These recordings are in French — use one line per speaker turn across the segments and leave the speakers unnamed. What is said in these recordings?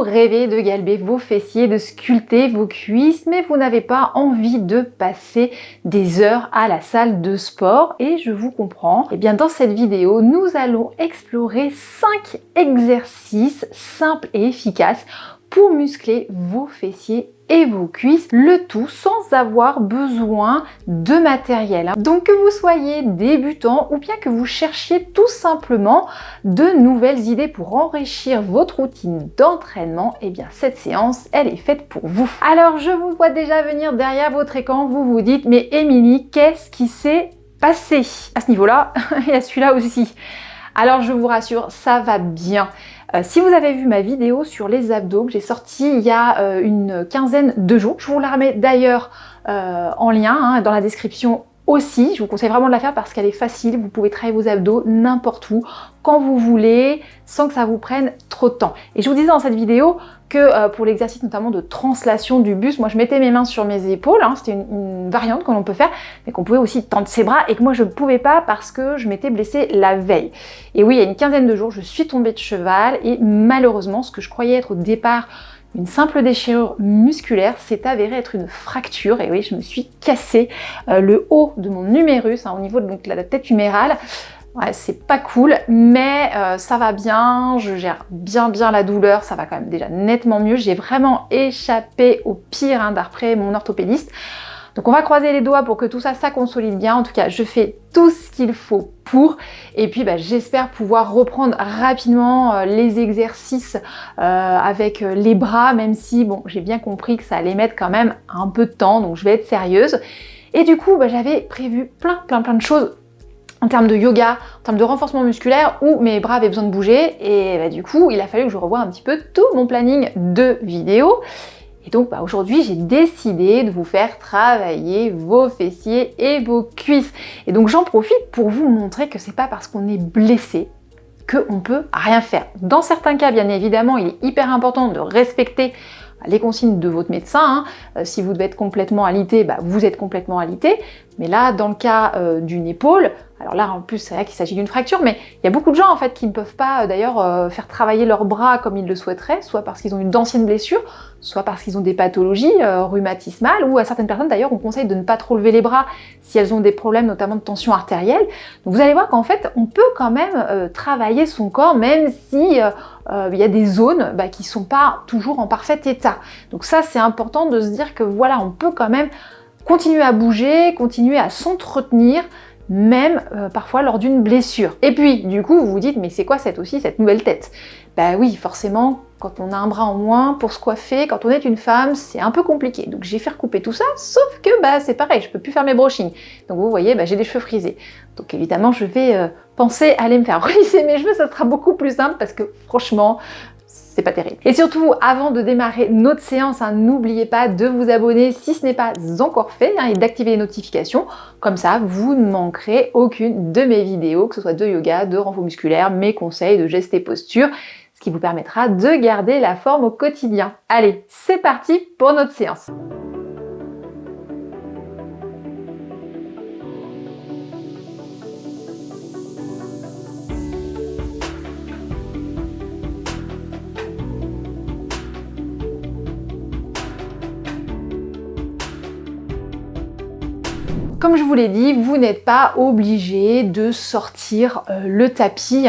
Vous rêvez de galber vos fessiers, de sculpter vos cuisses, mais vous n'avez pas envie de passer des heures à la salle de sport et je vous comprends. Et bien dans cette vidéo, nous allons explorer 5 exercices simples et efficaces pour muscler vos fessiers et vos cuisses, le tout sans avoir besoin de matériel. Donc que vous soyez débutant ou bien que vous cherchiez tout simplement de nouvelles idées pour enrichir votre routine d'entraînement, et bien cette séance, elle est faite pour vous. Alors je vous vois déjà venir derrière votre écran, vous vous dites, mais Émilie, qu'est-ce qui s'est passé à ce niveau-là et à celui-là aussi? Alors je vous rassure, ça va bien. Si vous avez vu ma vidéo sur les abdos que j'ai sortie il y a une quinzaine de jours, je vous la remets d'ailleurs en lien dans la description aussi. Je vous conseille vraiment de la faire parce qu'elle est facile, vous pouvez travailler vos abdos n'importe où, quand vous voulez, sans que ça vous prenne trop de temps. Et je vous disais dans cette vidéo que pour l'exercice notamment de translation du buste, moi je mettais mes mains sur mes épaules, c'était une variante que l'on peut faire, mais qu'on pouvait aussi tendre ses bras et que moi je ne pouvais pas parce que je m'étais blessée la veille. Et oui, il y a une quinzaine de jours, je suis tombée de cheval et malheureusement, ce que je croyais être au départ une simple déchirure musculaire s'est avérée être une fracture. Et oui, je me suis cassé le haut de mon humérus, au niveau de donc, la tête humérale. Ouais, c'est pas cool, mais ça va bien, je gère bien la douleur, ça va quand même déjà nettement mieux. J'ai vraiment échappé au pire d'après mon orthopédiste. Donc on va croiser les doigts pour que tout ça, ça consolide bien. En tout cas, je fais tout ce qu'il faut pour. Et puis j'espère pouvoir reprendre rapidement les exercices avec les bras, même si bon, j'ai bien compris que ça allait mettre quand même un peu de temps, donc je vais être sérieuse. Et du coup, j'avais prévu plein de choses en termes de yoga, en termes de renforcement musculaire, où mes bras avaient besoin de bouger. Et du coup, il a fallu que je revoie un petit peu tout mon planning de vidéos. Et donc aujourd'hui, j'ai décidé de vous faire travailler vos fessiers et vos cuisses. Et donc j'en profite pour vous montrer que c'est pas parce qu'on est blessé qu'on peut rien faire. Dans certains cas, bien évidemment, il est hyper important de respecter les consignes de votre médecin. Si vous devez être complètement alité, vous êtes complètement alité. Mais là, dans le cas d'une épaule, alors là en plus c'est vrai qu'il s'agit d'une fracture, mais il y a beaucoup de gens en fait qui ne peuvent pas d'ailleurs faire travailler leurs bras comme ils le souhaiteraient, soit parce qu'ils ont une d'anciennes blessures, soit parce qu'ils ont des pathologies rhumatismales, ou à certaines personnes d'ailleurs on conseille de ne pas trop lever les bras si elles ont des problèmes notamment de tension artérielle. Donc vous allez voir qu'en fait on peut quand même travailler son corps même si il y a des zones qui sont pas toujours en parfait état. Donc ça c'est important de se dire que voilà, on peut quand même continuer à bouger, continuer à s'entretenir, même parfois lors d'une blessure. Et puis, du coup, vous vous dites, mais c'est quoi cette nouvelle tête? Oui, forcément, quand on a un bras en moins pour se coiffer, quand on est une femme, c'est un peu compliqué. Donc j'ai fait recouper tout ça, sauf que c'est pareil, je peux plus faire mes brushings. Donc vous voyez, j'ai des cheveux frisés. Donc évidemment, je vais penser à aller me faire relisser mes cheveux, ça sera beaucoup plus simple parce que franchement, c'est pas terrible. Et surtout, avant de démarrer notre séance, n'oubliez pas de vous abonner si ce n'est pas encore fait et d'activer les notifications. Comme ça, vous ne manquerez aucune de mes vidéos, que ce soit de yoga, de renfort musculaire, mes conseils de gestes et postures, ce qui vous permettra de garder la forme au quotidien. Allez, c'est parti pour notre séance. Comme je vous l'ai dit, vous n'êtes pas obligé de sortir le tapis.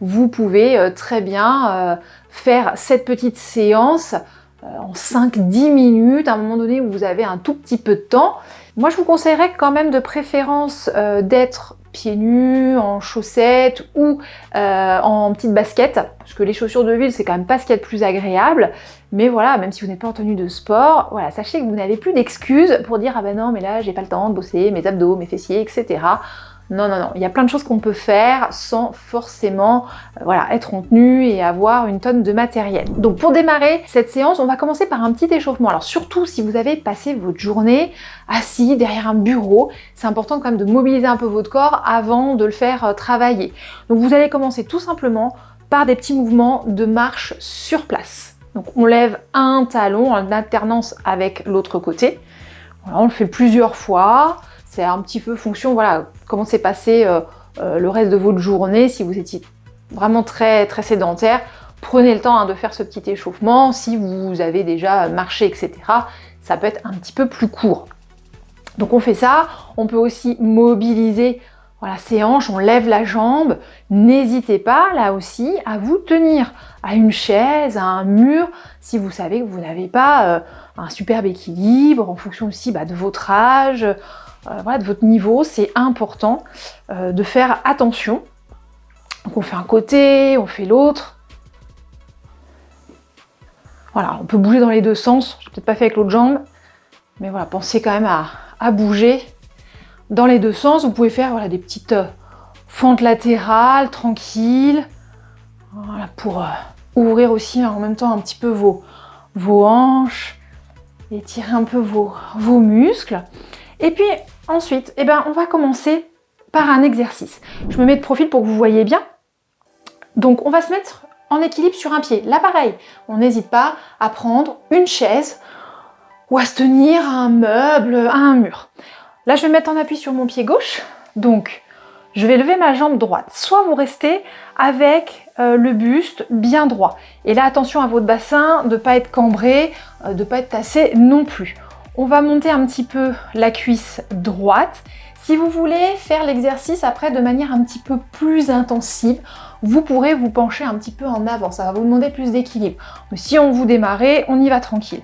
Vous pouvez très bien faire cette petite séance en 5-10 minutes, à un moment donné où vous avez un tout petit peu de temps. Moi, je vous conseillerais quand même de préférence d'être pieds nus, en chaussettes ou en petite basket, parce que les chaussures de ville, c'est quand même pas ce qu'il y a de plus agréable. Mais voilà, même si vous n'êtes pas en tenue de sport, voilà, sachez que vous n'avez plus d'excuses pour dire « Ah ben non, mais là, j'ai pas le temps de bosser mes abdos, mes fessiers, etc. » Non, il y a plein de choses qu'on peut faire sans forcément être en tenue et avoir une tonne de matériel. Donc pour démarrer cette séance, on va commencer par un petit échauffement. Alors surtout si vous avez passé votre journée assis derrière un bureau, c'est important quand même de mobiliser un peu votre corps avant de le faire travailler. Donc vous allez commencer tout simplement par des petits mouvements de marche sur place. Donc on lève un talon en alternance avec l'autre côté. Voilà, on le fait plusieurs fois. C'est un petit peu fonction, comment s'est passé le reste de votre journée. Si vous étiez vraiment très sédentaire, Prenez le temps hein, de faire ce petit échauffement. Si vous avez déjà marché, etc., ça peut être un petit peu plus court. Donc on fait ça. On peut aussi mobiliser voilà, ses hanches, on lève la jambe. N'hésitez pas, là aussi, à vous tenir à une chaise, à un mur, si vous savez que vous n'avez pas un superbe équilibre, en fonction aussi de votre âge, voilà, de votre niveau. C'est important de faire attention. Donc on fait un côté, on fait l'autre. Voilà, on peut bouger dans les deux sens. Je n'ai peut-être pas fait avec l'autre jambe, mais voilà, pensez quand même à bouger dans les deux sens. Vous pouvez faire voilà, des petites fentes latérales, tranquilles, voilà, pour ouvrir aussi en même temps un petit peu vos hanches, étirer un peu vos muscles. Et puis ensuite, on va commencer par un exercice. Je me mets de profil pour que vous voyez bien. Donc on va se mettre en équilibre sur un pied. Là pareil, on n'hésite pas à prendre une chaise ou à se tenir à un meuble, à un mur. Là je vais me mettre en appui sur mon pied gauche, donc je vais lever ma jambe droite. Soit vous restez avec le buste bien droit. Et là attention à votre bassin, de ne pas être cambré, de ne pas être tassé non plus. On va monter un petit peu la cuisse droite. Si vous voulez faire l'exercice après de manière un petit peu plus intensive, vous pourrez vous pencher un petit peu en avant. Ça va vous demander plus d'équilibre. Mais si on vous démarre, on y va tranquille.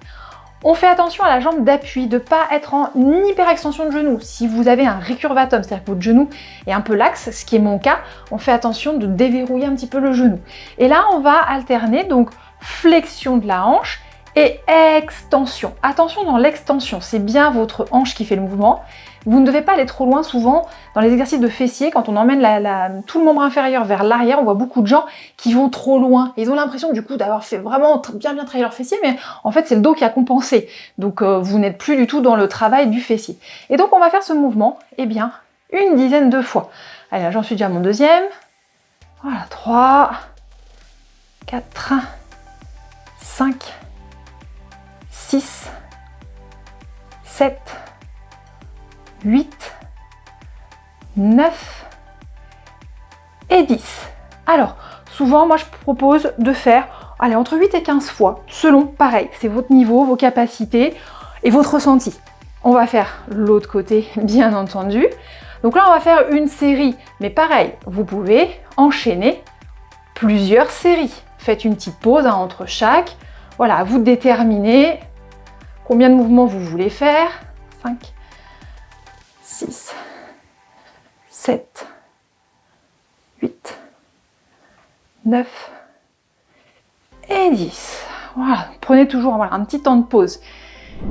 On fait attention à la jambe d'appui, de ne pas être en hyper-extension de genou. Si vous avez un récurvatum, c'est-à-dire que votre genou est un peu laxe, ce qui est mon cas, on fait attention de déverrouiller un petit peu le genou. Et là, on va alterner, donc flexion de la hanche et extension. Attention dans l'extension, c'est bien votre hanche qui fait le mouvement. Vous ne devez pas aller trop loin. Souvent, dans les exercices de fessiers, quand on emmène tout le membre inférieur vers l'arrière, on voit beaucoup de gens qui vont trop loin. Ils ont l'impression du coup d'avoir fait vraiment bien travailler leur fessier, mais en fait c'est le dos qui a compensé. Donc vous n'êtes plus du tout dans le travail du fessier. Et donc on va faire ce mouvement, une dizaine de fois. Allez, là j'en suis déjà à mon deuxième. Voilà, 3, 4, 5, 6, 7, 8, 9 et 10. Alors, souvent, moi, je propose de faire entre 8 et 15 fois, selon, pareil, c'est votre niveau, vos capacités et votre ressenti. On va faire l'autre côté, bien entendu. Donc là, on va faire une série, mais pareil, vous pouvez enchaîner plusieurs séries. Faites une petite pause entre chaque. Voilà, à vous de déterminer combien de mouvements vous voulez faire. 5, 6, 7, 8, 9 et 10. Voilà, prenez toujours un petit temps de pause.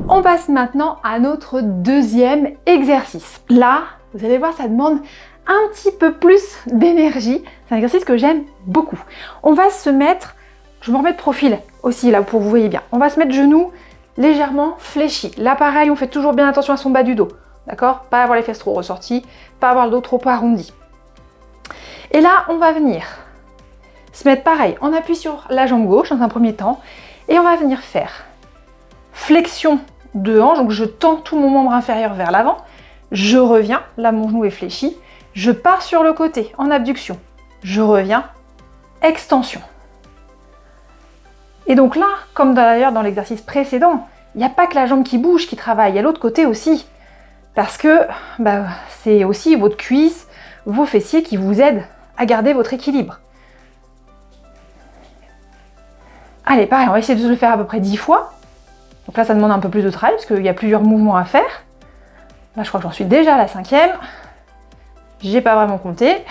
On passe maintenant à notre deuxième exercice. Là, vous allez voir, ça demande un petit peu plus d'énergie. C'est un exercice que j'aime beaucoup. On va se mettre, je me remets de profil aussi là pour que vous voyez bien. On va se mettre genoux légèrement fléchis. Là, pareil, on fait toujours bien attention à son bas du dos. D'accord? Pas avoir les fesses trop ressorties, pas avoir le dos trop arrondi. Et là, on va venir se mettre pareil, on appuie sur la jambe gauche dans un premier temps, et on va venir faire flexion de hanche, donc je tends tout mon membre inférieur vers l'avant, je reviens, là mon genou est fléchi, je pars sur le côté en abduction, je reviens, extension. Et donc là, comme d'ailleurs dans l'exercice précédent, il n'y a pas que la jambe qui bouge, qui travaille, il y a l'autre côté aussi. Parce que c'est aussi votre cuisse, vos fessiers qui vous aident à garder votre équilibre. Allez, pareil, on va essayer de le faire à peu près 10 fois. Donc là, ça demande un peu plus de travail parce qu'il y a plusieurs mouvements à faire. Là, je crois que j'en suis déjà à la 5e. J'ai pas vraiment compté.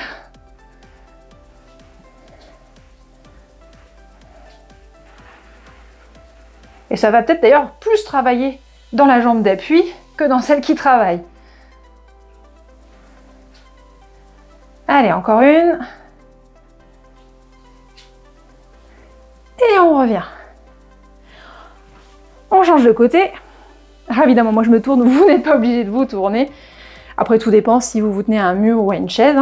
Et ça va peut-être d'ailleurs plus travailler dans la jambe d'appui que dans celle qui travaille. Allez, encore une. Et on revient. On change de côté. Alors évidemment, moi je me tourne, vous n'êtes pas obligé de vous tourner. Après, tout dépend si vous vous tenez à un mur ou à une chaise.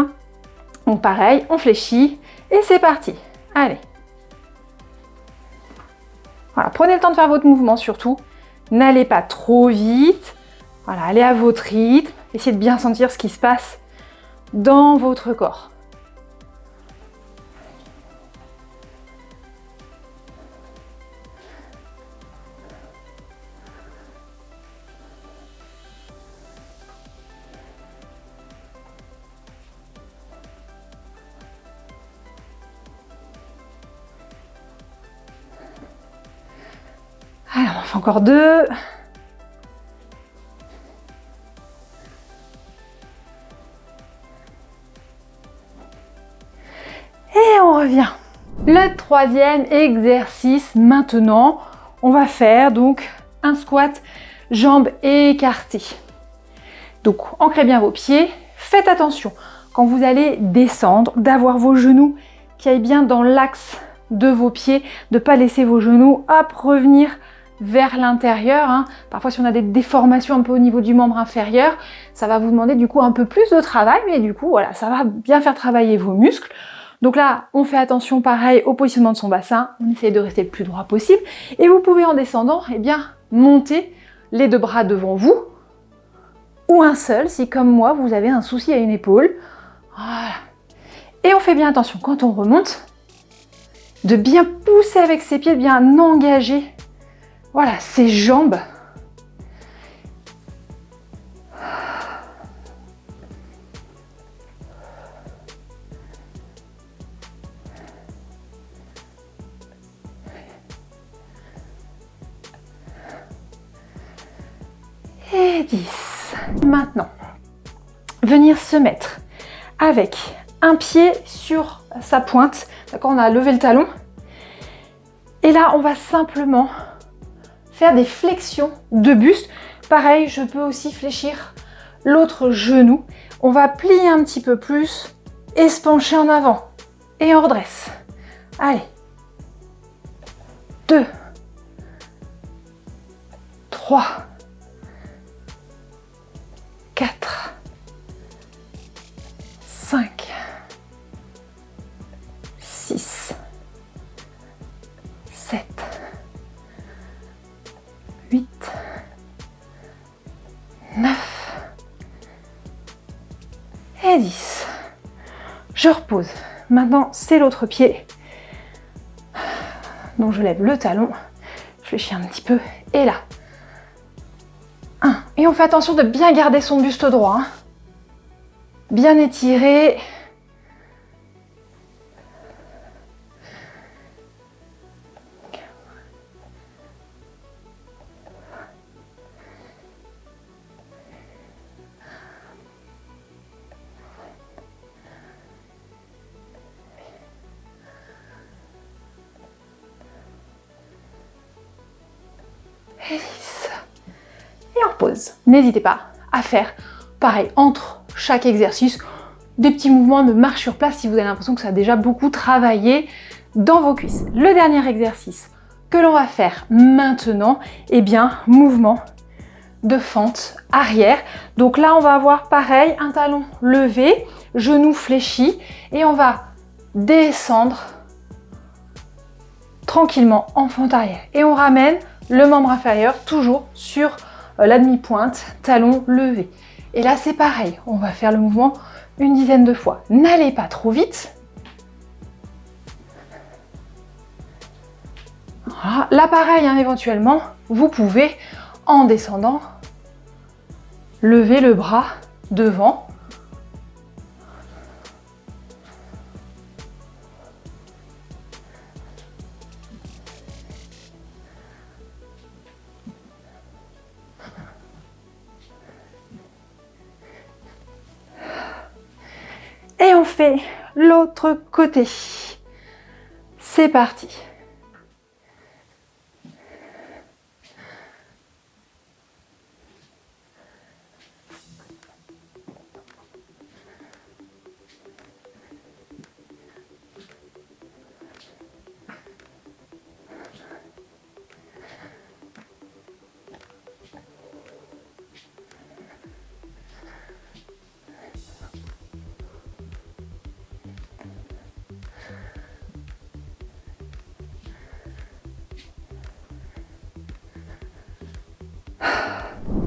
Donc pareil, on fléchit et c'est parti. Allez. Voilà, prenez le temps de faire votre mouvement surtout. N'allez pas trop vite. Voilà, allez à votre rythme. Essayez de bien sentir ce qui se passe dans votre corps. Alors, on en fait encore 2. Et on revient. Le troisième exercice maintenant, on va faire donc un squat jambes écartées. Donc ancrez bien vos pieds, faites attention quand vous allez descendre d'avoir vos genoux qui aillent bien dans l'axe de vos pieds, de ne pas laisser vos genoux revenir vers l'intérieur. Parfois si on a des déformations un peu au niveau du membre inférieur, ça va vous demander du coup un peu plus de travail, mais du coup voilà, ça va bien faire travailler vos muscles. Donc là, on fait attention pareil au positionnement de son bassin, on essaye de rester le plus droit possible et vous pouvez en descendant, monter les 2 bras devant vous ou un seul si comme moi vous avez un souci à une épaule. Voilà. Et on fait bien attention quand on remonte de bien pousser avec ses pieds, de bien engager ses jambes. Et 10. Maintenant, venir se mettre avec un pied sur sa pointe. D'accord, on a levé le talon. Et là, on va simplement faire des flexions de buste. Pareil, je peux aussi fléchir l'autre genou. On va plier un petit peu plus et se pencher en avant. Et on redresse. Allez. 2. 3. 4, 5, 6, 7, 8, 9 et 10. Je repose. Maintenant, c'est l'autre pied. Donc, je lève le talon, je fléchis un petit peu et là. 1. Et on fait attention de bien garder son buste droit. Bien étiré. Et 10. Et on repose. N'hésitez pas à faire pareil entre chaque exercice, des petits mouvements de marche sur place si vous avez l'impression que ça a déjà beaucoup travaillé dans vos cuisses. Le dernier exercice que l'on va faire maintenant, mouvement de fente arrière. Donc là, on va avoir pareil, un talon levé, genou fléchi et on va descendre tranquillement en fente arrière. Et on ramène le membre inférieur toujours sur la demi-pointe, talon levé. Et là, c'est pareil, on va faire le mouvement une dizaine de fois. N'allez pas trop vite. Voilà. Là, pareil, éventuellement, vous pouvez, en descendant, lever le bras devant. Et on fait l'autre côté. C'est parti.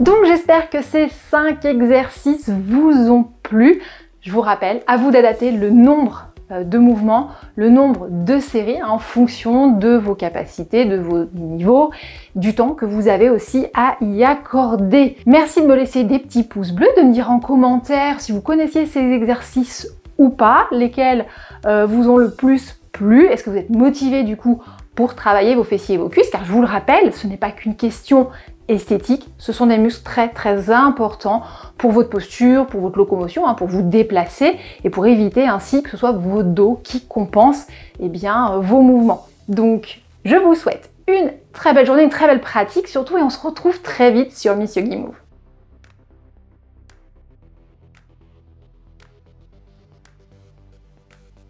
Donc j'espère que ces 5 exercices vous ont plu. Je vous rappelle, à vous d'adapter le nombre de mouvements, le nombre de séries en fonction de vos capacités, de vos niveaux, du temps que vous avez aussi à y accorder. Merci de me laisser des petits pouces bleus, de me dire en commentaire si vous connaissiez ces exercices ou pas, lesquels vous ont le plus plu. Est-ce que vous êtes motivé du coup pour travailler vos fessiers et vos cuisses, car je vous le rappelle, ce n'est pas qu'une question esthétique, ce sont des muscles très importants pour votre posture, pour votre locomotion, pour vous déplacer et pour éviter ainsi que ce soit votre dos qui compense vos mouvements. Donc, je vous souhaite une très belle journée, une très belle pratique surtout, et on se retrouve très vite sur Miss Yogi Move.